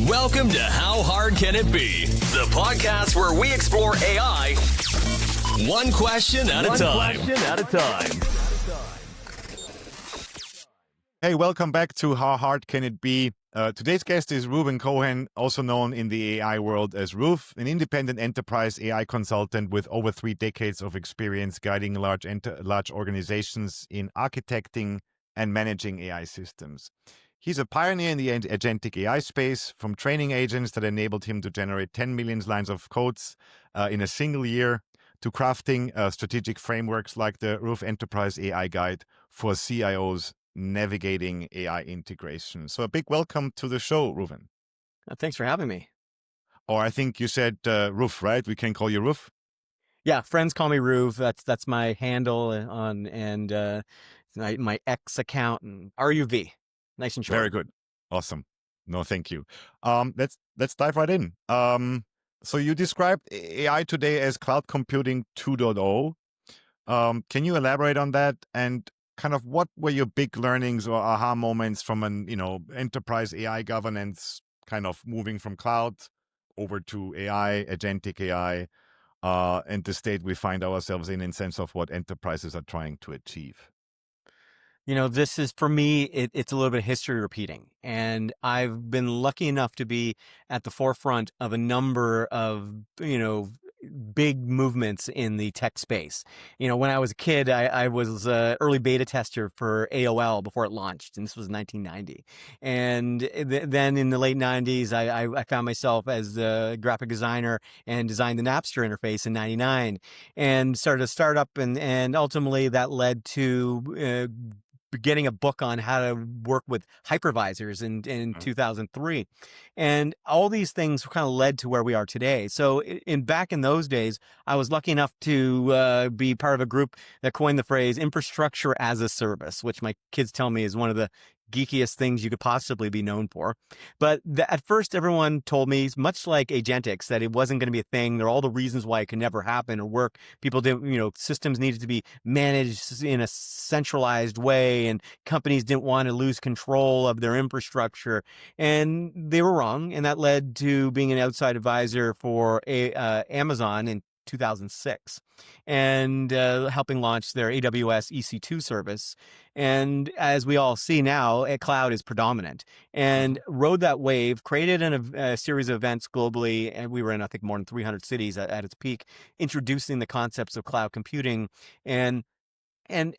Welcome to How Hard Can It Be, the podcast where we explore AI one question at a time. Hey, welcome back to How Hard Can It Be? Today's guest is Reuven Cohen, also known in the AI world as rUv, an independent enterprise AI consultant with over 3 decades of experience guiding large organizations in architecting and managing AI systems. He's a pioneer in the agentic AI space, from training agents that enabled him to generate 10 million lines of codes in a single year, to crafting strategic frameworks like the rUv Enterprise AI Guide for CIOs navigating AI integration. So a big welcome to the show, Reuven. Thanks for having me. Or I think you said rUv, right? We can call you rUv? Yeah, friends call me rUv. That's my handle on my X account, and rUv. Nice and short. Very good. Awesome. No, thank you. Let's dive right in. So you described AI today as cloud computing 2.0. Can you elaborate on that, and kind of what were your big learnings or aha moments from an enterprise AI governance, kind of moving from cloud over to AI, agentic AI, and the state we find ourselves in sense of what enterprises are trying to achieve? This is, for me, it's a little bit of history repeating. And I've been lucky enough to be at the forefront of a number of, big movements in the tech space. When I was a kid, I was an early beta tester for AOL before it launched, and this was 1990. And then in the late 90s, I found myself as a graphic designer and designed the Napster interface in 99 and started a startup, and ultimately that led to getting a book on how to work with hypervisors in 2003. And all these things kind of led to where we are today. So back in those days, I was lucky enough to be part of a group that coined the phrase infrastructure as a service, which my kids tell me is one of the geekiest things you could possibly be known for. But at first, everyone told me, much like Agentics, that it wasn't going to be a thing. There are all the reasons why it could never happen or work. People didn't, systems needed to be managed in a centralized way, and companies didn't want to lose control of their infrastructure. And they were wrong. And that led to being an outside advisor for Amazon in 2006 and helping launch their AWS EC2 service. And as we all see now, cloud is predominant, and rode that wave, created a series of events globally. And we were in, I think, more than 300 cities at its peak, introducing the concepts of cloud computing. And then,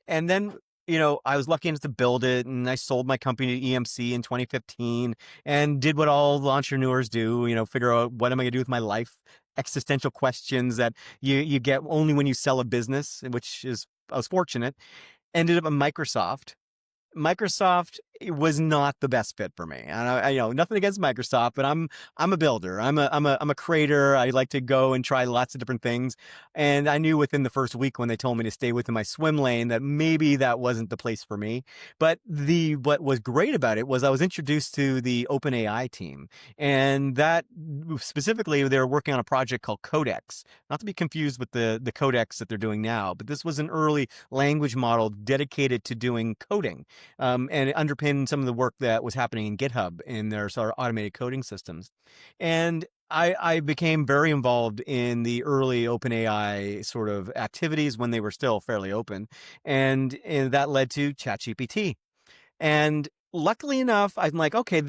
I was lucky enough to build it, and I sold my company to EMC in 2015 and did what all entrepreneurs do, figure out, what am I going to do with my life? Existential questions that you get only when you sell a business, which is, I was fortunate. Ended up at Microsoft. Microsoft was not the best fit for me, and I nothing against Microsoft, but I'm a builder. I'm a creator. I like to go and try lots of different things, and I knew within the first week when they told me to stay within my swim lane that maybe that wasn't the place for me. But what was great about it was I was introduced to the OpenAI team, and that specifically they were working on a project called Codex, not to be confused with the Codex that they're doing now, but this was an early language model dedicated to doing coding. And it underpinned some of the work that was happening in GitHub in their sort of automated coding systems. And I became very involved in the early OpenAI sort of activities when they were still fairly open. And that led to ChatGPT. And luckily enough, I'm like, okay,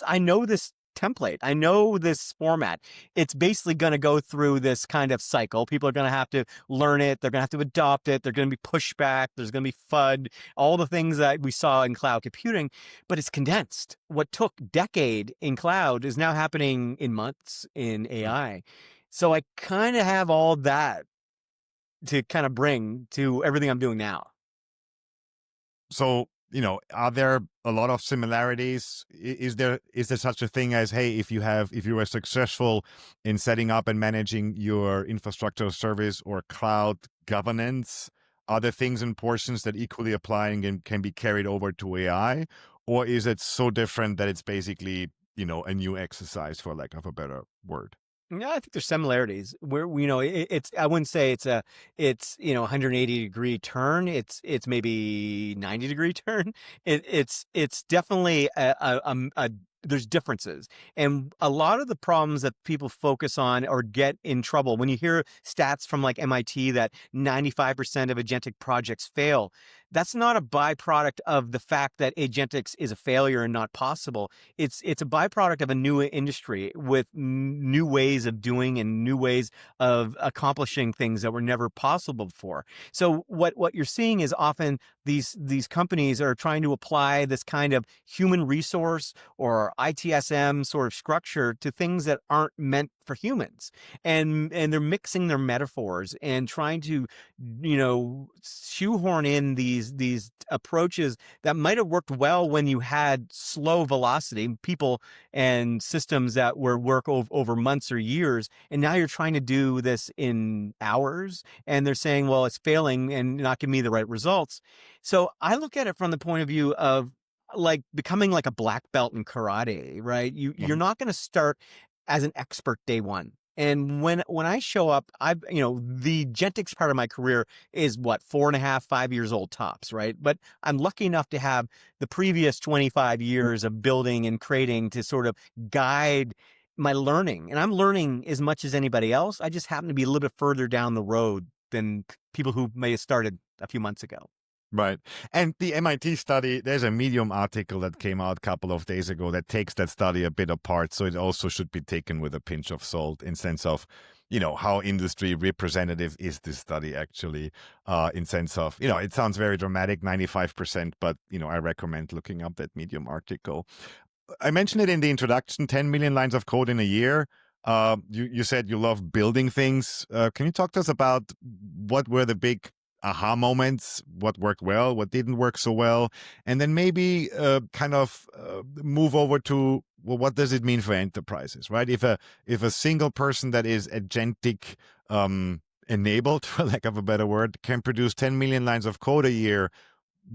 I know this template. I know this format. It's basically going to go through this kind of cycle. People are going to have to learn it. They're going to have to adopt it. There's going to be pushback. There's going to be FUD, all the things that we saw in cloud computing, but it's condensed. What took a decade in cloud is now happening in months in AI. So I kind of have all that to kind of bring to everything I'm doing now. So, are there a lot of similarities? Is there such a thing as, hey, if you were successful in setting up and managing your infrastructure service or cloud governance, are there things and portions that equally apply and can be carried over to AI? Or is it so different that it's basically, a new exercise, for lack of a better word? Yeah, I think there's similarities where, it's, I wouldn't say it's 180-degree turn. It's maybe 90-degree turn. It's definitely a there's differences. And a lot of the problems that people focus on or get in trouble, when you hear stats from like MIT that 95% of agentic projects fail, that's not a byproduct of the fact that agentics is a failure and not possible. It's a byproduct of a new industry with new ways of doing and new ways of accomplishing things that were never possible before. So what you're seeing is often these companies are trying to apply this kind of human resource or ITSM sort of structure to things that aren't meant for humans, and they're mixing their metaphors and trying to, shoehorn in these approaches that might have worked well when you had slow velocity people and systems that were work over months or years, and now you're trying to do this in hours, and they're saying, well, it's failing and not giving me the right results. So I look at it from the point of view of like becoming like a black belt in karate, right? You're not going to start as an expert day one. And when I show up, the Gentix part of my career is what, 4.5, 5 years old tops, right? But I'm lucky enough to have the previous 25 years of building and creating to sort of guide my learning. And I'm learning as much as anybody else. I just happen to be a little bit further down the road than people who may have started a few months ago. Right. And the MIT study, there's a Medium article that came out a couple of days ago that takes that study a bit apart. So it also should be taken with a pinch of salt in sense of, how industry representative is this study actually, in sense of, it sounds very dramatic, 95%, but, I recommend looking up that Medium article. I mentioned it in the introduction, 10 million lines of code in a year. You said you love building things. Can you talk to us about what were the big aha moments, what worked well, what didn't work so well, and then maybe move over to, well, what does it mean for enterprises, right? If a single person that is agentic enabled, for lack of a better word, can produce 10 million lines of code a year,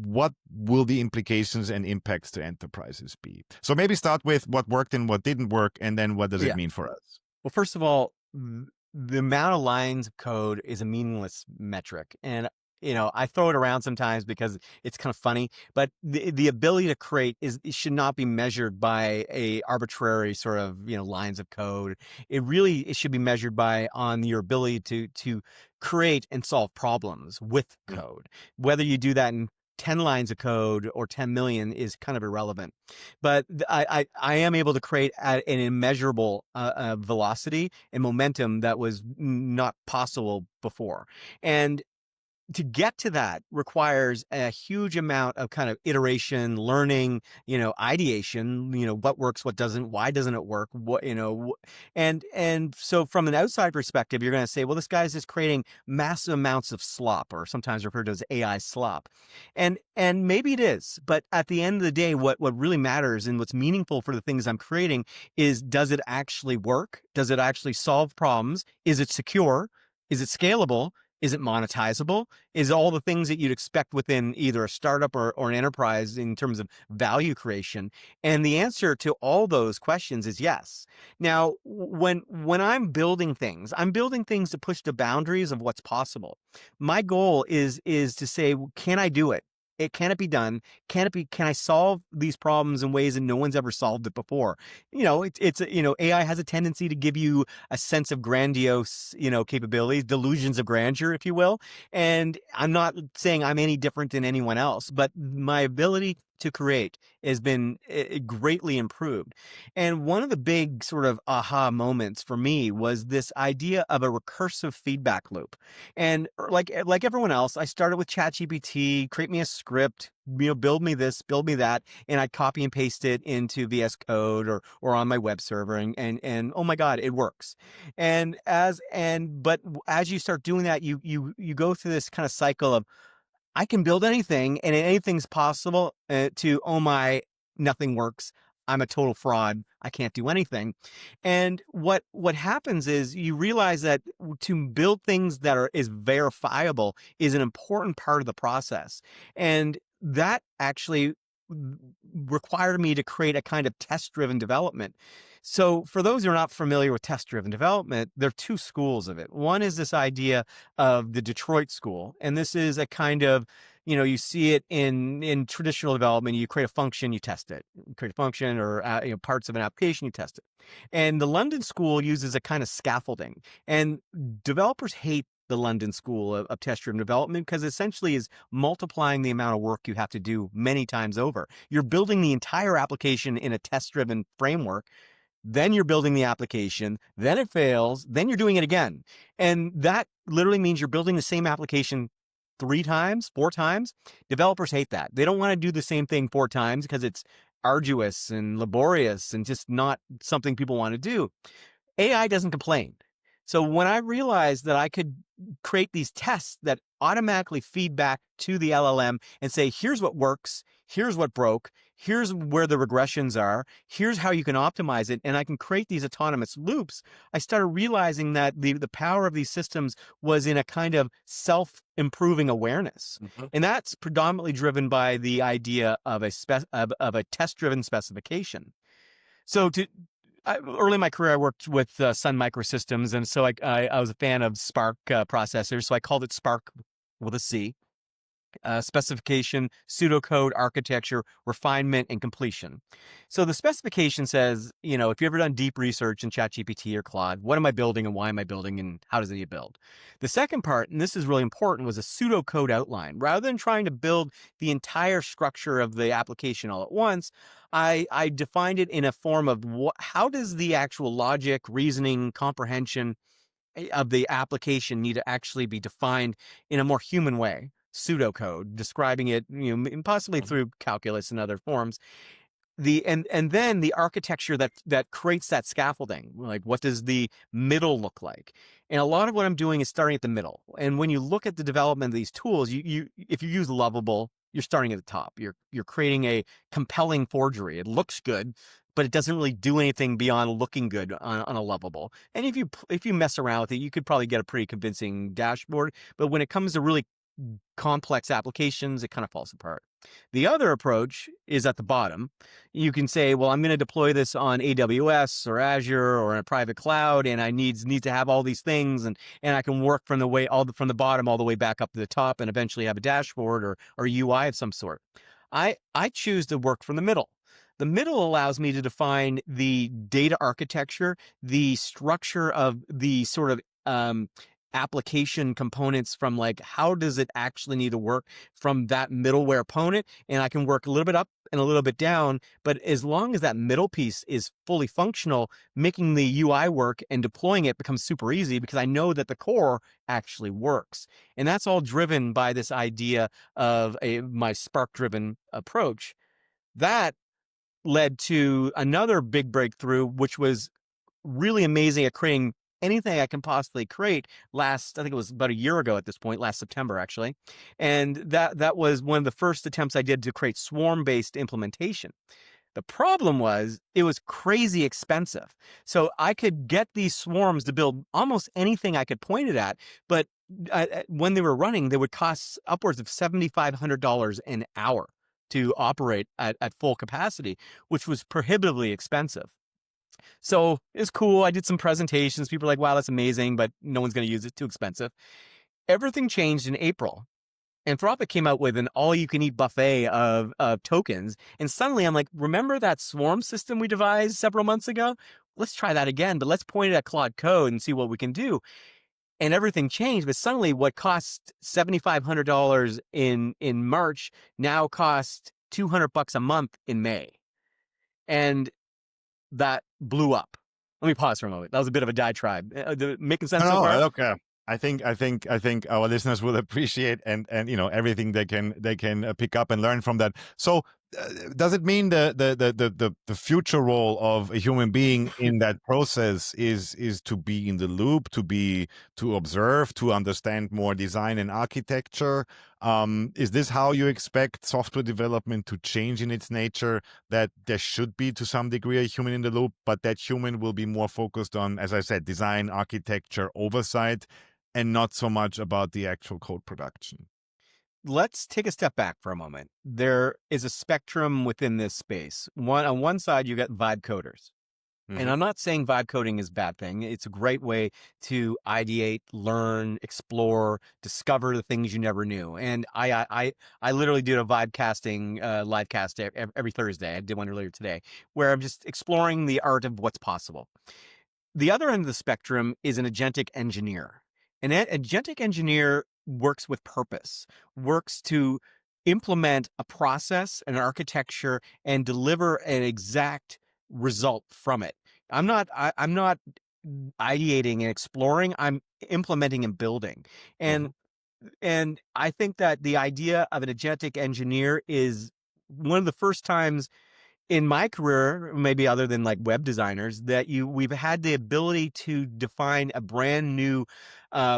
what will the implications and impacts to enterprises be? So maybe start with what worked and what didn't work, and then what does it mean for us? Well, first of all, the amount of lines of code is a meaningless metric. And, I throw it around sometimes because it's kind of funny, but the ability to create it should not be measured by a arbitrary sort of, lines of code. It should be measured on your ability to create and solve problems with code. Whether you do that in 10 lines of code or 10 million is kind of irrelevant, but I am able to create at an immeasurable velocity and momentum that was not possible before. And to get to that requires a huge amount of kind of iteration, learning, ideation, what works, what doesn't, why doesn't it work, and so from an outside perspective, you're going to say, well, this guy's just creating massive amounts of slop, or sometimes referred to as AI slop. And maybe it is, but at the end of the day, what really matters and what's meaningful for the things I'm creating is, does it actually work? Does it actually solve problems? Is it secure? Is it scalable? Is it monetizable? Is all the things that you'd expect within either a startup or an enterprise in terms of value creation? And the answer to all those questions is yes. Now, when I'm building things to push the boundaries of what's possible. My goal is to say, can I do it? Can it be done? Can I solve these problems in ways that no one's ever solved it before? AI has a tendency to give you a sense of grandiose, capabilities, delusions of grandeur, if you will. And I'm not saying I'm any different than anyone else, but my ability to create has been greatly improved. And one of the big sort of aha moments for me was this idea of a recursive feedback loop. And like everyone else, I started with ChatGPT, create me a script, build me this, build me that, and I copy and paste it into VS Code or on my web server, and oh my God, it works. But as you start doing that, you go through this kind of cycle of, I can build anything and anything's possible, to, oh my, nothing works. I'm a total fraud. I can't do anything. And what happens is you realize that to build things that is verifiable is an important part of the process. And that actually required me to create a kind of test-driven development. So for those who are not familiar with test-driven development, there are two schools of it. One is this idea of the Detroit school, and this is a kind of, you see it in traditional development. You create a function, you test it. You create a function or parts of an application, you test it. And the London School uses a kind of scaffolding, and developers hate the London School of test-driven development because essentially is multiplying the amount of work you have to do many times over. You're building the entire application in a test-driven framework, then you're building the application, then it fails, then you're doing it again. And that literally means you're building the same application 3 times, 4 times. Developers hate that. They don't want to do the same thing 4 times because it's arduous and laborious and just not something people want to do. AI doesn't complain. So when I realized that I could create these tests that automatically feed back to the LLM and say, here's what works, here's what broke, here's where the regressions are, here's how you can optimize it, and I can create these autonomous loops, I started realizing that the power of these systems was in a kind of self-improving awareness. And that's predominantly driven by the idea of a test-driven specification. So early in my career, I worked with Sun Microsystems, and so I was a fan of Spark processors, so I called it Spark with a C. Specification, pseudocode, architecture, refinement, and completion. So the specification says, if you've ever done deep research in ChatGPT or Claude, what am I building and why am I building and how does it get built? The second part, and this is really important, was a pseudocode outline. Rather than trying to build the entire structure of the application all at once, I defined it in a form of how does the actual logic, reasoning, comprehension of the application need to actually be defined in a more human way. Pseudocode, describing it, possibly through calculus and other forms. And then the architecture that creates that scaffolding, like what does the middle look like? And a lot of what I'm doing is starting at the middle. And when you look at the development of these tools, if you use Lovable, you're starting at the top. You're creating a compelling forgery. It looks good, but it doesn't really do anything beyond looking good on a Lovable. And if you mess around with it, you could probably get a pretty convincing dashboard. But when it comes to really complex applications, it kind of falls apart. The other approach is at the bottom. You can say, well, I'm going to deploy this on AWS or Azure or in a private cloud, and I need to have all these things, and I can work from the bottom all the way back up to the top, and eventually have a dashboard or UI of some sort. I choose to work from the middle. The middle allows me to define the data architecture, the structure of the sort of application components, from like how does it actually need to work from that middleware component, and I can work a little bit up and a little bit down, but as long as that middle piece is fully functional, making the UI work and deploying it becomes super easy because I know that the core actually works. And that's all driven by this idea of my Spark driven approach. That led to another big breakthrough, which was really amazing at creating anything I can possibly create. I think it was about a year ago at this point, last September, actually. And that was one of the first attempts I did to create swarm-based implementation. The problem was it was crazy expensive. So I could get these swarms to build almost anything I could point it at, but when they were running, they would cost upwards of $7,500 an hour to operate at full capacity, which was prohibitively expensive. So it's cool. I did some presentations. People are like, wow, that's amazing, but no one's going to use it. Too expensive. Everything changed in April. Anthropic came out with an all-you-can-eat buffet of tokens. And suddenly I'm like, remember that swarm system we devised several months ago? Let's try that again, but let's point it at Claude Code and see what we can do. And everything changed. But suddenly what cost $7,500 in March now costs $200 a month in May. And that blew up. Let me pause for a moment. That was a bit of a diatribe. Making sense so far? Okay. I think our listeners will appreciate and everything they can pick up and learn from that. So does it mean the future role of a human being in that process is to be in the loop, to observe, to understand more design and architecture? Is this how you expect software development to change in its nature, that there should be to some degree a human in the loop, but that human will be more focused on, as I said, design, architecture, oversight, and not so much about the actual code production? Let's take a step back for a moment. There is a spectrum within this space. On one side, you got vibe coders. And I'm not saying vibe coding is a bad thing. It's a great way to ideate, learn, explore, discover the things you never knew. And I literally do a vibe casting live cast every Thursday. I did one earlier today where I'm just exploring the art of what's possible. The other end of the spectrum is an agentic engineer. An agentic engineer works with purpose, works to implement a process, an architecture, and deliver an exact result from it. I'm not ideating and exploring. I'm implementing and building. Mhm. And I think that the idea of an agentic engineer is one of the first times in my career, maybe other than like web designers, that we've had the ability to define a brand new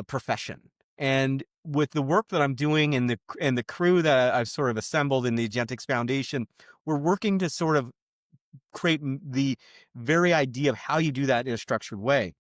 profession. And with the work that I'm doing and the crew that I've sort of assembled in the Agentics Foundation, we're working to sort of create the very idea of how you do that in a structured way.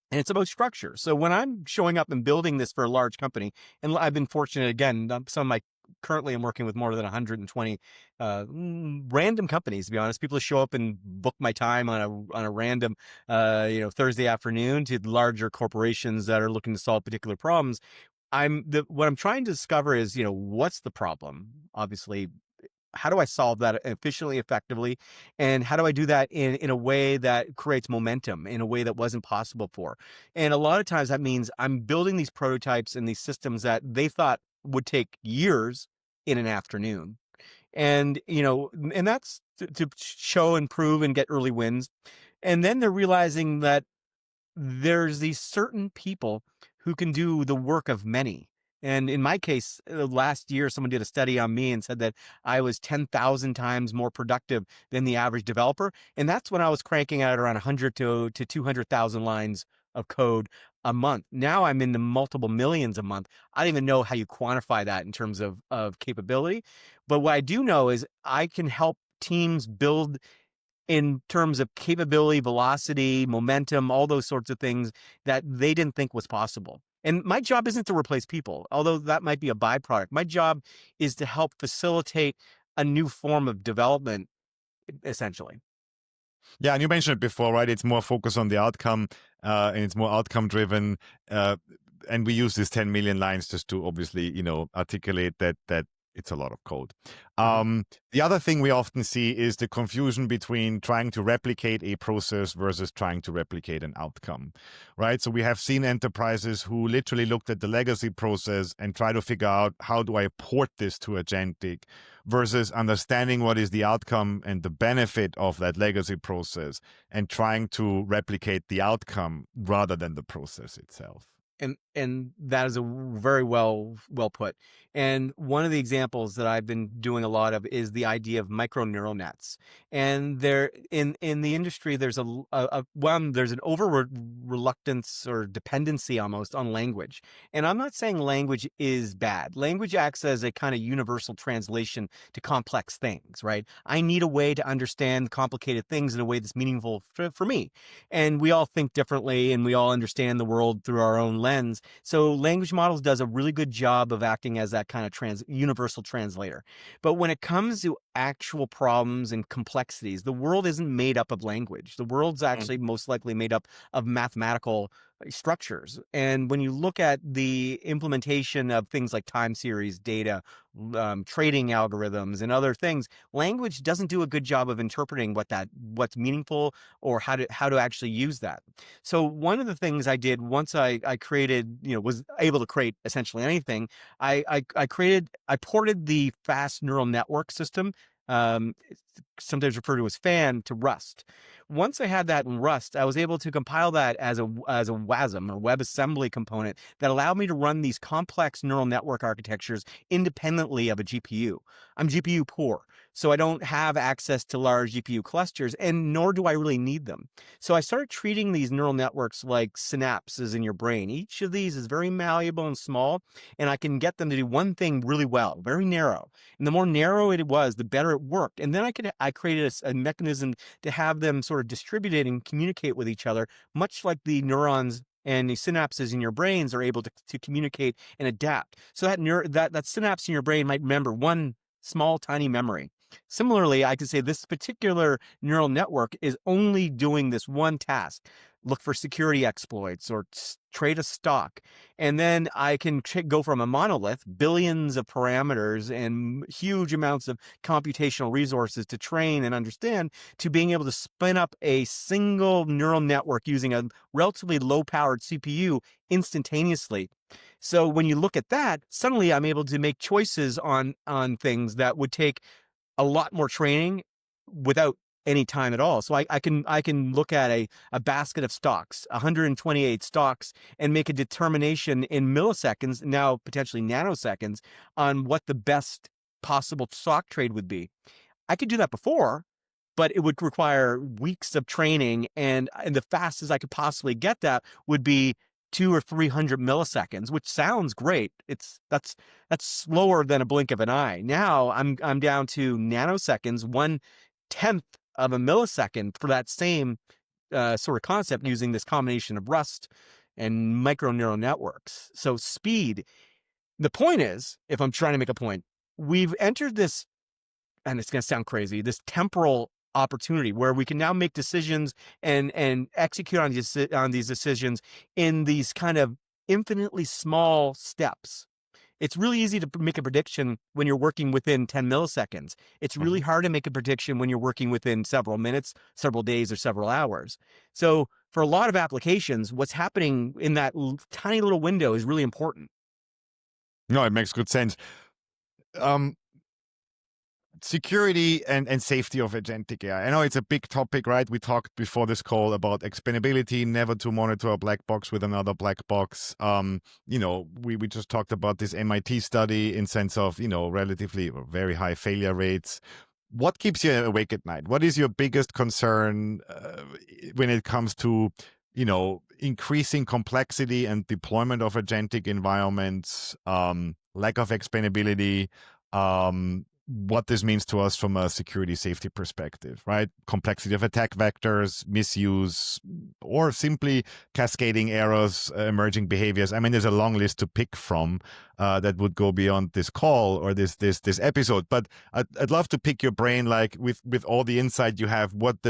And it's about structure. So when I'm showing up and building this for a large company, and I've been fortunate again, some of my currently I'm working with more than 120 random companies, to be honest. People who show up and book my time on a random Thursday afternoon, to larger corporations that are looking to solve particular problems. What I'm trying to discover is, what's the problem? Obviously, how do I solve that efficiently, effectively? And how do I do that in a way that creates momentum, in a way that wasn't possible before? And a lot of times that means I'm building these prototypes and these systems that they thought would take years in an afternoon. And, and that's to show and prove and get early wins. And then they're realizing that there's these certain people who can do the work of many. And in my case, last year, someone did a study on me and said that I was 10,000 times more productive than the average developer. And that's when I was cranking out around 100 to 200,000 lines of code a month. Now I'm in the multiple millions a month. I don't even know how you quantify that in terms of capability. But what I do know is I can help teams build in terms of capability, velocity, momentum, all those sorts of things that they didn't think was possible. And my job isn't to replace people, although that might be a byproduct. My job is to help facilitate a new form of development, essentially. Yeah, and you mentioned it before, right? It's more focused on the outcome, and it's more outcome driven. And we use these 10 million lines just to obviously, articulate that it's a lot of code. The other thing we often see is the confusion between trying to replicate a process versus trying to replicate an outcome, right? So we have seen enterprises who literally looked at the legacy process and try to figure out, how do I port this to Agentic, versus understanding what is the outcome and the benefit of that legacy process and trying to replicate the outcome rather than the process itself. And that is a very well put. And one of the examples that I've been doing a lot of is the idea of micro neural nets. And there in the industry, there's there's an over reluctance or dependency almost on language. And I'm not saying language is bad. Language acts as a kind of universal translation to complex things, right? I need a way to understand complicated things in a way that's meaningful for me. And we all think differently, and we all understand the world through our own lens. So language models does a really good job of acting as that kind of universal translator. But when it comes to actual problems and complexities, the world isn't made up of language. The world's actually most likely made up of mathematical structures. And when you look at the implementation of things like time series data, trading algorithms, and other things, language doesn't do a good job of interpreting what's meaningful or how to actually use that. So one of the things I did once I created, was able to create essentially anything, I ported the fast neural network system, sometimes referred to as FAN, to Rust. Once I had that in Rust, I was able to compile that as a WASM, or web assembly component, that allowed me to run these complex neural network architectures independently of a GPU. I'm GPU poor, so I don't have access to large GPU clusters, and nor do I really need them. So I started treating these neural networks like synapses in your brain. Each of these is very malleable and small, and I can get them to do one thing really well, very narrow. And the more narrow it was, the better it worked. And then I created a mechanism to have them sort of distributed and communicate with each other, much like the neurons and the synapses in your brains are able to communicate and adapt. So that synapse in your brain might remember one small, tiny memory. Similarly, I can say this particular neural network is only doing this one task. Look for security exploits or trade a stock. And then I can go from a monolith, billions of parameters and huge amounts of computational resources to train and understand, to being able to spin up a single neural network using a relatively low powered CPU instantaneously. So when you look at that, suddenly I'm able to make choices on things that would take a lot more training without any time at all. So I can look at a basket of stocks, 128 stocks, and make a determination in milliseconds, now potentially nanoseconds, on what the best possible stock trade would be. I could do that before, but it would require weeks of training, and the fastest I could possibly get that would be 200 or 300 milliseconds, which sounds great. That's slower than a blink of an eye. Now I'm down to nanoseconds, 1/10 of a millisecond for that same sort of concept, using this combination of Rust and micro neural networks. So speed. The point is, if I'm trying to make a point, we've entered this, and it's going to sound crazy, this temporal opportunity where we can now make decisions and execute on these decisions in these kind of infinitely small steps. It's really easy to make a prediction when you're working within 10 milliseconds. It's really hard to make a prediction when you're working within several minutes, several days, or several hours. So for a lot of applications, what's happening in that tiny little window is really important. No, it makes good sense. Security and safety of agentic AI. I know it's a big topic, right? We talked before this call about explainability, never to monitor a black box with another black box. We just talked about this MIT study in sense of, relatively very high failure rates. What keeps you awake at night? What is your biggest concern when it comes to, increasing complexity and deployment of agentic environments, lack of explainability, what this means to us from a security safety perspective, right? Complexity of attack vectors, misuse, or simply cascading errors, emerging behaviors. I mean, there's a long list to pick from that would go beyond this call or this episode. But I'd love to pick your brain, like with all the insight you have. What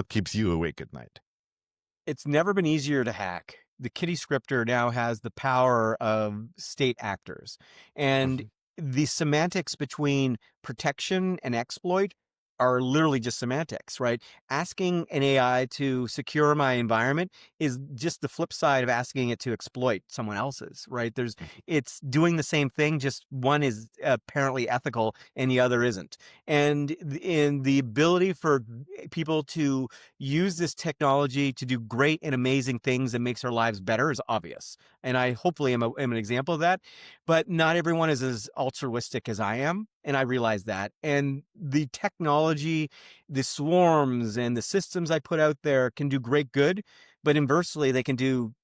keeps you awake at night? It's never been easier to hack. The Kitty scripter now has the power of state actors, and the semantics between protection and exploit are literally just semantics, right? Asking an AI to secure my environment is just the flip side of asking it to exploit someone else's, right? It's doing the same thing, just one is apparently ethical and the other isn't. And in the ability for people to use this technology to do great and amazing things that makes our lives better is obvious. And I hopefully am an example of that, but not everyone is as altruistic as I am. And I realize that. And the technology, the swarms and the systems I put out there can do great good, but inversely, they can do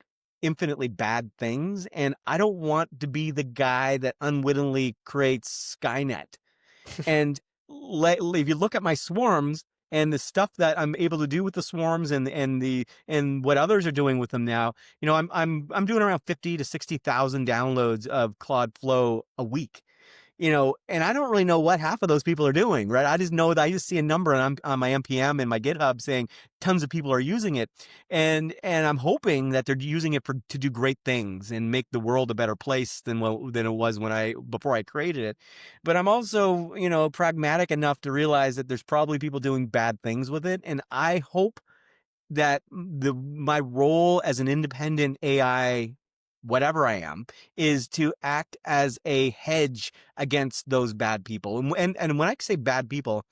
infinitely bad things. And I don't want to be the guy that unwittingly creates Skynet. And if you look at my swarms and the stuff that I'm able to do with the swarms and what others are doing with them now, I'm doing around 50 to 60,000 downloads of Claude Flow a week. And I don't really know what half of those people are doing, right? I just know that I just see a number and I'm on my NPM and my GitHub saying tons of people are using it. And I'm hoping that they're using it to do great things and make the world a better place than it was before I created it. But I'm also, pragmatic enough to realize that there's probably people doing bad things with it. And I hope that my role as an independent AI, whatever I am, is to act as a hedge against those bad people. And when I say bad people,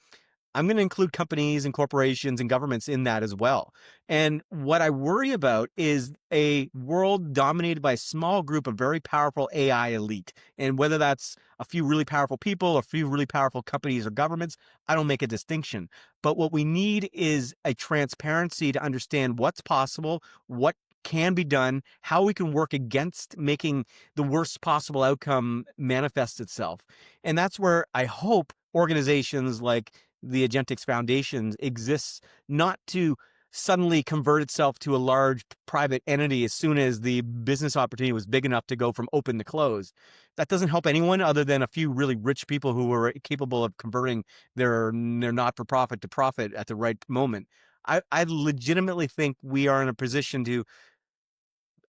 I'm going to include companies and corporations and governments in that as well. And what I worry about is a world dominated by a small group of very powerful AI elite. And whether that's a few really powerful people, a few really powerful companies or governments, I don't make a distinction. But what we need is a transparency to understand what's possible, what can be done, how we can work against making the worst possible outcome manifest itself. And that's where I hope organizations like the Agentic Foundations exists, not to suddenly convert itself to a large private entity as soon as the business opportunity was big enough to go from open to close. That doesn't help anyone other than a few really rich people who were capable of converting their not-for-profit to profit at the right moment. I legitimately think we are in a position to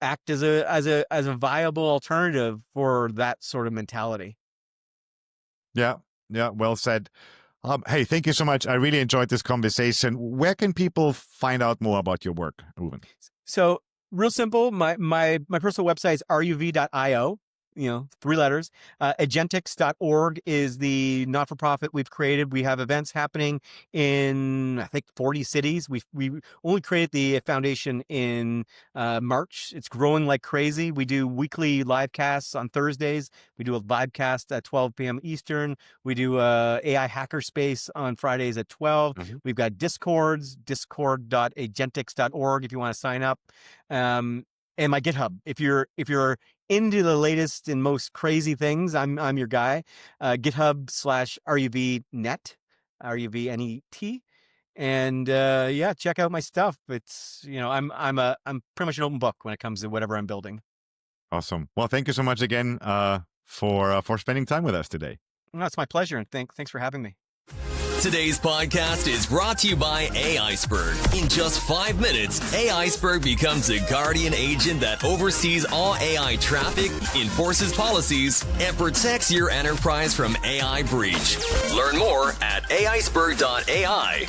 act as a viable alternative for that sort of mentality. Yeah, well said. Hey, thank you so much. I really enjoyed this conversation. Where can people find out more about your work, Reuven? So real simple. My personal website is rUv.io. 3 letters. Agentics.org is the not-for-profit we've created. We have events happening in, I think, 40 cities. We only created the foundation in March. It's growing like crazy. We do weekly live casts on Thursdays. We do a live cast at 12 p.m. Eastern. We do AI Hackerspace on Fridays at 12. Mm-hmm. We've got Discords, discord.agentics.org if you want to sign up. And my GitHub. If you're into the latest and most crazy things, I'm your guy. GitHub/ruvnet, ruvnet, and check out my stuff. It's I'm pretty much an open book when it comes to whatever I'm building. Awesome. Well, thank you so much again for spending time with us today. No, it's my pleasure, and thanks for having me. Today's podcast is brought to you by Aiceberg. In just 5 minutes, Aiceberg becomes a guardian agent that oversees all AI traffic, enforces policies, and protects your enterprise from AI breach. Learn more at aiceberg.ai.